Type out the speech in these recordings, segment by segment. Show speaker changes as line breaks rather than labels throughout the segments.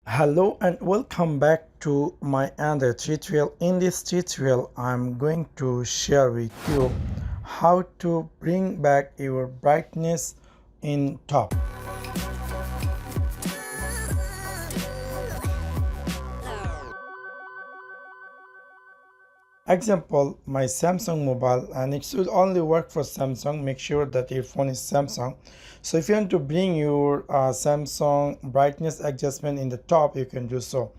Hello and welcome back to my another tutorial. In this tutorial I'm going to share with you how to bring back your brightness in top. Example, my Samsung mobile, and it should only work for Samsung. Make sure that your phone is Samsung. So if you want to bring your Samsung brightness adjustment in the top, you can do so.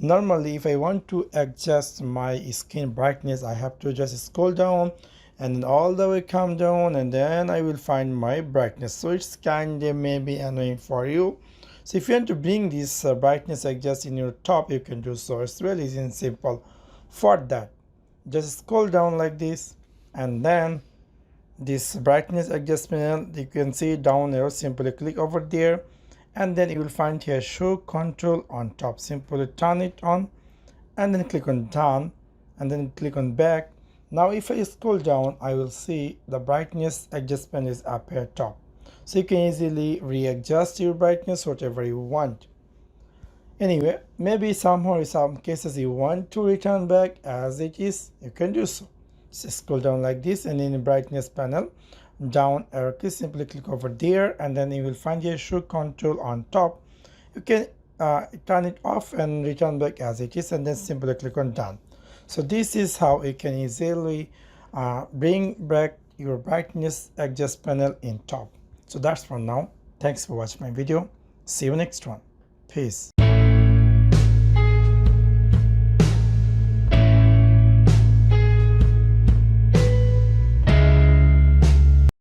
Normally, if I want to adjust my screen brightness, I have to just scroll down and then all the way come down, and then I will find my brightness. So it's kind of maybe annoying for you. So if you want to bring this brightness adjust in your top, you can do so. It's really easy and simple. For that, just scroll down like this, and then this brightness adjustment, you can see down arrow, simply click over there, and then you will find here show control on top. Simply turn it on and then click on done, and then click on back. Now if I scroll down, I will see the brightness adjustment is up here top, so you can easily readjust your brightness whatever you want. Anyway, maybe somehow in some cases you want to return back as it is, you can do so. Just scroll down like this, and in the brightness panel, down arrow key, simply click over there, and then you will find here show control on top. You can turn it off and return back as it is, and then simply click on done. So this is how you can easily bring back your brightness adjust panel in top. So that's for now. Thanks for watching my video. See you next one. Peace.